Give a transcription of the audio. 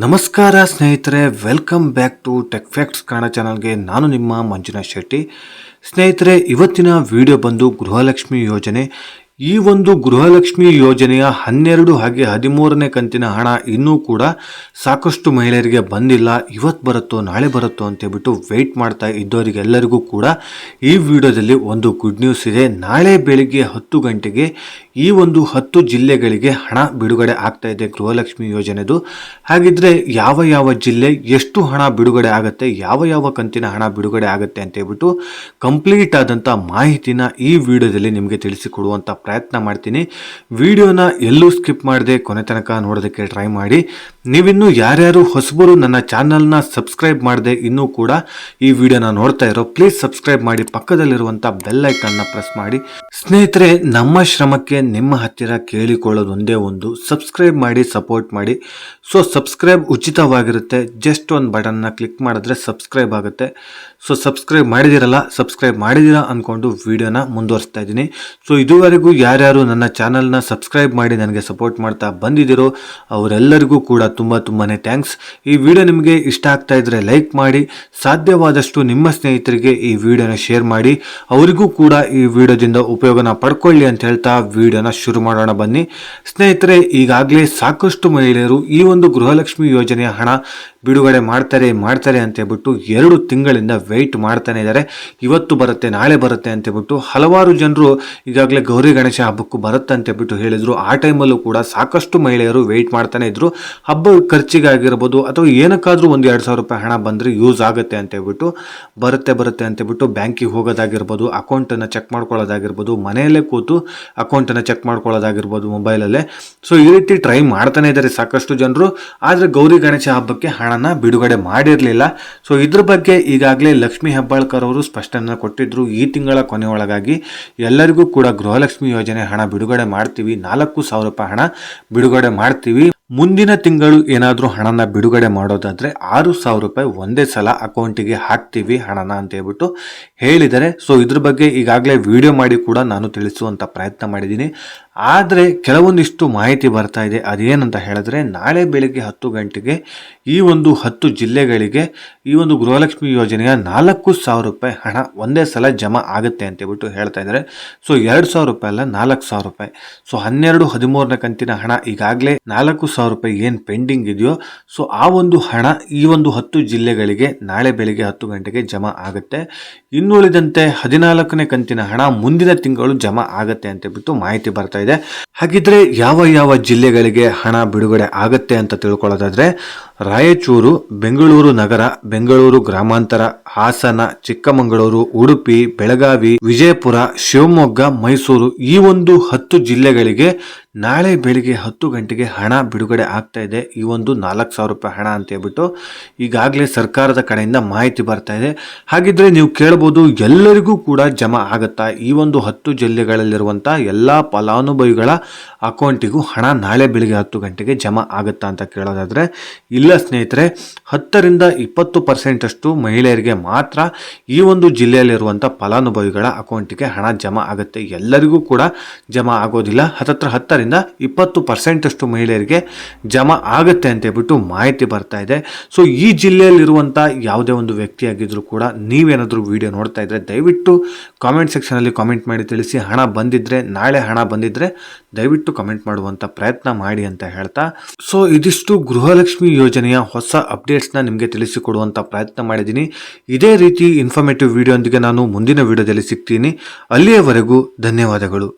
ನಮಸ್ಕಾರ ಸ್ನೇಹಿತರೆ, welcome back to Tech Facts Kannada ಚಾನಲ್ಗೆ. ನಾನು ನಿಮ್ಮ ಮಂಜುನಾಥ್ ಶೆಟ್ಟಿ. ಸ್ನೇಹಿತರೆ, ಇವತ್ತಿನ ವಿಡಿಯೋ ಬಂದು ಗೃಹಲಕ್ಷ್ಮಿ ಯೋಜನೆ. ಈ ಒಂದು ಗೃಹಲಕ್ಷ್ಮಿ ಯೋಜನೆಯ 12 ಹಾಗೆ 13ನೇ ಕಂತಿನ ಹಣ ಇನ್ನೂ ಕೂಡ ಸಾಕಷ್ಟು ಮಹಿಳೆಯರಿಗೆ ಬಂದಿಲ್ಲ. ಇವತ್ತು ಬರುತ್ತೋ ನಾಳೆ ಬರುತ್ತೋ ಅಂತೇಳ್ಬಿಟ್ಟು ವೆಯ್ಟ್ ಮಾಡ್ತಾ ಇದ್ದವರಿಗೆಲ್ಲರಿಗೂ ಕೂಡ ಈ ವಿಡಿಯೋದಲ್ಲಿ ಒಂದು ಗುಡ್ ನ್ಯೂಸ್ ಇದೆ. ನಾಳೆ ಬೆಳಿಗ್ಗೆ 10 ಗಂಟೆಗೆ ಈ ಒಂದು 10 ಜಿಲ್ಲೆಗಳಿಗೆ ಹಣ ಬಿಡುಗಡೆ ಆಗ್ತಾ ಇದೆ ಗೃಹಲಕ್ಷ್ಮಿ ಯೋಜನೆದು. ಹಾಗಿದ್ರೆ ಯಾವ ಯಾವ ಜಿಲ್ಲೆ ಎಷ್ಟು ಹಣ ಬಿಡುಗಡೆ ಆಗುತ್ತೆ, ಯಾವ ಕಂತಿನ ಹಣ ಬಿಡುಗಡೆ ಆಗುತ್ತೆ ಅಂತ ಹೇಳ್ಬಿಟ್ಟು ಕಂಪ್ಲೀಟ್ ಆದಂಥ ಮಾಹಿತಿನ ಈ ವಿಡಿಯೋದಲ್ಲಿ ನಿಮಗೆ ತಿಳಿಸಿಕೊಡುವಂಥ ಪ್ರಯತ್ನ ಮಾಡ್ತೀನಿ. ವಿಡಿಯೋನ ಎಲ್ಲೂ ಸ್ಕಿಪ್ ಮಾಡದೆ ಕೊನೆ ತನಕ ನೋಡೋದಕ್ಕೆ ಟ್ರೈ ಮಾಡಿ. ನೀವಿನ್ನೂ ಯಾರ್ಯಾರು ಹೊಸಬರು ನನ್ನ ಚಾನಲ್ನ ಸಬ್ಸ್ಕ್ರೈಬ್ ಮಾಡದೆ ಇನ್ನೂ ಕೂಡ ಈ ವಿಡಿಯೋನ ನೋಡ್ತಾ ಇರೋ, ಪ್ಲೀಸ್ ಸಬ್ಸ್ಕ್ರೈಬ್ ಮಾಡಿ, ಪಕ್ಕದಲ್ಲಿರುವಂಥ ಬೆಲ್ ಐಕನ್ನ ಪ್ರೆಸ್ ಮಾಡಿ. ಸ್ನೇಹಿತರೆ, ನಮ್ಮ ಶ್ರಮಕ್ಕೆ ನಿಮ್ಮ ಹತ್ತಿರ ಕೇಳಿಕೊಳ್ಳೋದು ಒಂದೇ ಒಂದು, ಸಬ್ಸ್ಕ್ರೈಬ್ ಮಾಡಿ, ಸಪೋರ್ಟ್ ಮಾಡಿ. ಸೊ ಸಬ್ಸ್ಕ್ರೈಬ್ ಉಚಿತವಾಗಿರುತ್ತೆ, ಜಸ್ಟ್ ಒಂದು ಬಟನ್ನ ಕ್ಲಿಕ್ ಮಾಡಿದ್ರೆ ಸಬ್ಸ್ಕ್ರೈಬ್ ಆಗುತ್ತೆ. ಸೊ ಸಬ್ಸ್ಕ್ರೈಬ್ ಮಾಡಿದಿರಲ್ಲ, ಸಬ್ಸ್ಕ್ರೈಬ್ ಮಾಡಿದಿರಾ ಅಂದ್ಕೊಂಡು ವಿಡಿಯೋನ ಮುಂದುವರಿಸ್ತಾ ಇದ್ದೀನಿ. ಸೊ ಇದುವರೆಗೂ ಯಾರ್ಯಾರು ನನ್ನ ಚಾನಲ್ನ ಸಬ್ಸ್ಕ್ರೈಬ್ ಮಾಡಿ ನನಗೆ ಸಪೋರ್ಟ್ ಮಾಡ್ತಾ ಬಂದಿದ್ದೀರೋ ಅವರೆಲ್ಲರಿಗೂ ಕೂಡ ತುಂಬಾನೇ ಥ್ಯಾಂಕ್ಸ್. ಈ ವಿಡಿಯೋ ನಿಮಗೆ ಇಷ್ಟ ಆಗ್ತಾ ಇದ್ರೆ ಲೈಕ್ ಮಾಡಿ, ಸಾಧ್ಯವಾದಷ್ಟು ನಿಮ್ಮ ಸ್ನೇಹಿತರಿಗೆ ಈ ವಿಡಿಯೋನ ಶೇರ್ ಮಾಡಿ, ಅವರಿಗೂ ಕೂಡ ಈ ವಿಡಿಯೋದಿಂದ ಉಪಯೋಗನ ಪಡ್ಕೊಳ್ಳಿ ಅಂತ ಹೇಳ್ತಾ ವಿಡಿಯೋನ ಶುರು ಮಾಡೋಣ ಬನ್ನಿ. ಸ್ನೇಹಿತರೆ, ಈಗಾಗಲೇ ಸಾಕಷ್ಟು ಮಹಿಳೆಯರು ಈ ಒಂದು ಗೃಹಲಕ್ಷ್ಮಿ ಯೋಜನೆಯ ಹಣ ಬಿಡುಗಡೆ ಮಾಡ್ತಾರೆ ಅಂತ ಹೇಳ್ಬಿಟ್ಟು 2 ತಿಂಗಳಿಂದ ವೆಯ್ಟ್ ಮಾಡ್ತಾನೆ ಇದ್ದಾರೆ. ಇವತ್ತು ಬರುತ್ತೆ, ನಾಳೆ ಬರುತ್ತೆ ಅಂತ ಹೇಳ್ಬಿಟ್ಟು ಹಲವಾರು ಜನರು ಈಗಾಗಲೇ ಗೌರಿ ಗಣೇಶ ಹಬ್ಬಕ್ಕೂ ಬರುತ್ತೆ ಅಂತ ಹೇಳ್ಬಿಟ್ಟು ಹೇಳಿದ್ರು. ಆ ಟೈಮಲ್ಲೂ ಕೂಡ ಸಾಕಷ್ಟು ಮಹಿಳೆಯರು ವೆಯ್ಟ್ ಮಾಡ್ತಾನೆ ಇದ್ರು. ಹಬ್ಬ ಖರ್ಚಿಗೆ ಆಗಿರ್ಬೋದು ಅಥವಾ ಏನಕ್ಕಾದ್ರೂ ಒಂದು 2,000 ರೂಪಾಯಿ ಹಣ ಬಂದ್ರೆ ಯೂಸ್ ಆಗುತ್ತೆ ಅಂತ ಹೇಳ್ಬಿಟ್ಟು ಬರುತ್ತೆ ಅಂತ ಹೇಳ್ಬಿಟ್ಟು ಬ್ಯಾಂಕಿಗೆ ಹೋಗೋದಾಗಿರ್ಬೋದು, ಅಕೌಂಟನ್ನು ಚೆಕ್ ಮಾಡ್ಕೊಳ್ಳೋದಾಗಿರ್ಬೋದು, ಮನೆಯಲ್ಲೇ ಕೂತು ಅಕೌಂಟನ್ನು ಚೆಕ್ ಮಾಡ್ಕೊಳ್ಳೋದಾಗಿರ್ಬೋದು ಮೊಬೈಲಲ್ಲೇ. ಸೊ ಈ ರೀತಿ ಟ್ರೈ ಮಾಡ್ತಾನೆ ಇದ್ದಾರೆ ಸಾಕಷ್ಟು ಜನರು. ಆದರೆ ಗೌರಿ ಗಣೇಶ ಹಬ್ಬಕ್ಕೆ ಹಣನ ಬಿಡುಗಡೆ ಮಾಡಿರಲಿಲ್ಲ. ಸೊ ಇದ್ರ ಬಗ್ಗೆ ಈಗಾಗಲೇ ಲಕ್ಷ್ಮೀ ಹೆಬ್ಬಾಳ್ಕರ್ ಅವರು ಸ್ಪಷ್ಟನೆ ಕೊಟ್ಟಿದ್ರು. ಈ ತಿಂಗಳ ಕೊನೆಯೊಳಗಾಗಿ ಎಲ್ಲರಿಗೂ ಕೂಡ ಗೃಹಲಕ್ಷ್ಮಿ ಯೋಜನೆ ಹಣ ಬಿಡುಗಡೆ ಮಾಡ್ತೀವಿ, 4,000 ರೂಪಾಯಿ ಹಣ ಬಿಡುಗಡೆ ಮಾಡ್ತೀವಿ. ಮುಂದಿನ ತಿಂಗಳು ಏನಾದರೂ ಹಣನ ಬಿಡುಗಡೆ ಮಾಡೋದಾದ್ರೆ 6,000 ರೂಪಾಯಿ ಒಂದೇ ಸಲ ಅಕೌಂಟಿಗೆ ಹಾಕ್ತೀವಿ ಹಣನ ಅಂತ ಹೇಳ್ಬಿಟ್ಟು ಹೇಳಿದ್ದಾರೆ. ಸೊ ಇದ್ರ ಬಗ್ಗೆ ಈಗಾಗಲೇ ವಿಡಿಯೋ ಮಾಡಿ ಕೂಡ ನಾನು ತಿಳಿಸುವಂತ ಪ್ರಯತ್ನ ಮಾಡಿದ್ದೀನಿ. ಆದರೆ ಕೆಲವೊಂದಿಷ್ಟು ಮಾಹಿತಿ ಬರ್ತಾ ಇದೆ. ಅದೇನಂತ ಹೇಳಿದ್ರೆ, ನಾಳೆ ಬೆಳಿಗ್ಗೆ 10 ಗಂಟೆಗೆ ಈ ಒಂದು 10 ಜಿಲ್ಲೆಗಳಿಗೆ ಈ ಒಂದು ಗೃಹಲಕ್ಷ್ಮಿ ಯೋಜನೆಯ 4,000 ರೂಪಾಯಿ ಹಣ ಒಂದೇ ಸಲ ಜಮಾ ಆಗುತ್ತೆ ಅಂತ ಹೇಳ್ಬಿಟ್ಟು ಹೇಳ್ತಾ ಇದ್ದಾರೆ. ಸೊ 2,000 ರೂಪಾಯಿ ಅಲ್ಲ, 4,000 ರೂಪಾಯಿ. ಸೊ 12, 13ನೇ ಕಂತಿನ ಹಣ ಈಗಾಗಲೇ 4,000 ರೂಪಾಯಿ ಏನು ಪೆಂಡಿಂಗ್ ಇದೆಯೋ, ಸೊ ಆ ಒಂದು ಹಣ ಈ ಒಂದು 10 ಜಿಲ್ಲೆಗಳಿಗೆ ನಾಳೆ ಬೆಳಿಗ್ಗೆ 10 ಗಂಟೆಗೆ ಜಮಾ ಆಗುತ್ತೆ. ಇನ್ನುಳಿದಂತೆ 14ನೇ ಕಂತಿನ ಹಣ ಮುಂದಿನ ತಿಂಗಳು ಜಮಾ ಆಗುತ್ತೆ ಅಂತ ಹೇಳ್ಬಿಟ್ಟು ಮಾಹಿತಿ ಬರ್ತಾ ಇದೆ. ಹಾಗಿದ್ರೆ ಯಾವ ಜಿಲ್ಲೆಗಳಿಗೆ ಹಣ ಬಿಡುಗಡೆ ಆಗುತ್ತೆ ಅಂತ ತಿಳ್ಕೊಳ್ಳೋದಾದ್ರೆ, ರಾಯಚೂರು, ಬೆಂಗಳೂರು ನಗರ, ಬೆಂಗಳೂರು ಗ್ರಾಮಾಂತರ, ಹಾಸನ, ಚಿಕ್ಕಮಗಳೂರು, ಉಡುಪಿ, ಬೆಳಗಾವಿ, ವಿಜಯಪುರ, ಶಿವಮೊಗ್ಗ, ಮೈಸೂರು, ಈ ಒಂದು 10 ಜಿಲ್ಲೆಗಳಿಗೆ ನಾಳೆ ಬೆಳಿಗ್ಗೆ 10 ಗಂಟೆಗೆ ಹಣ ಬಿಡುಗಡೆ ಆಗ್ತಾ ಇದೆ. ಈ ಒಂದು 4,000 ರೂಪಾಯಿ ಹಣ ಅಂತ ಹೇಳ್ಬಿಟ್ಟು ಈಗಾಗಲೇ ಸರ್ಕಾರದ ಕಡೆಯಿಂದ ಮಾಹಿತಿ ಬರ್ತಾ ಇದೆ. ಹಾಗಿದ್ರೆ ನೀವು ಕೇಳಬಹುದು, ಎಲ್ಲರಿಗೂ ಕೂಡ ಜಮಾ ಆಗುತ್ತಾ? ಈ ಒಂದು 10 ಜಿಲ್ಲೆಗಳಲ್ಲಿರುವಂತ ಎಲ್ಲಾ ಫಲಾನುಭವಿಗಳ ಅಕೌಂಟಿಗೂ ಹಣ ನಾಳೆ ಬೆಳಿಗ್ಗೆ 10 ಗಂಟೆಗೆ ಜಮಾ ಆಗುತ್ತಾ ಅಂತ ಕೇಳೋದಾದ್ರೆ, ಇಲ್ಲ ಸ್ನೇಹಿತರೆ, 10ರಿಂದ 20% ಅಷ್ಟು ಮಹಿಳೆಯರಿಗೆ ಮಾತ್ರ ಈ ಒಂದು ಜಿಲ್ಲೆಯಲ್ಲಿರುವಂತ ಫಲಾನುಭವಿಗಳ ಅಕೌಂಟಿಗೆ ಹಣ ಜಮಾ ಆಗುತ್ತೆ. ಎಲ್ಲರಿಗೂ ಕೂಡ ಜಮಾ ಆಗೋದಿಲ್ಲ. 10ರಿಂದ 20% ಅಷ್ಟು ಮಹಿಳೆಯರಿಗೆ ಜಮಾ ಆಗುತ್ತೆ ಅಂತ ಹೇಳ್ಬಿಟ್ಟು ಮಾಹಿತಿ ಬರ್ತಾ ಇದೆ. ಸೊ ಈ ಜಿಲ್ಲೆಯಲ್ಲಿರುವಂತ ಯಾವುದೇ ಒಂದು ವ್ಯಕ್ತಿ ಆಗಿದ್ರು ಕೂಡ ನೀವೇನಾದ್ರೂ ವಿಡಿಯೋ ನೋಡ್ತಾ ಇದ್ರೆ ದಯವಿಟ್ಟು ಕಾಮೆಂಟ್ ಸೆಕ್ಷನ್ ಅಲ್ಲಿ ಕಾಮೆಂಟ್ ಮಾಡಿ ತಿಳಿಸಿ. ಹಣ ಬಂದಿದ್ರೆ, ನಾಳೆ ಹಣ ಬಂದಿದ್ರೆ ದಯವಿಟ್ಟು ಕಮೆಂಟ್ ಮಾಡುವಂತ ಪ್ರಯತ್ನ ಮಾಡಿ ಅಂತ ಹೇಳ್ತಾ, ಸೊ ಇದಿಷ್ಟು ಗೃಹಲಕ್ಷ್ಮಿ ಯೋಜನೆಯ ಹೊಸ ಅಪ್ಡೇಟ್ಸ್ನ ನಿಮಗೆ ತಿಳಿಸಿಕೊಡುವಂತ ಪ್ರಯತ್ನ ಮಾಡಿದ್ದೀನಿ. ಇದೇ ರೀತಿ ಇನ್ಫಾರ್ಮೇಟಿವ್ ವಿಡಿಯೋ ಒಂದಿಗೆ ನಾನು ಮುಂದಿನ ವಿಡಿಯೋದಲ್ಲಿ ಸಿಗ್ತೀನಿ. ಅಲ್ಲಿಯವರೆಗೂ ಧನ್ಯವಾದಗಳು.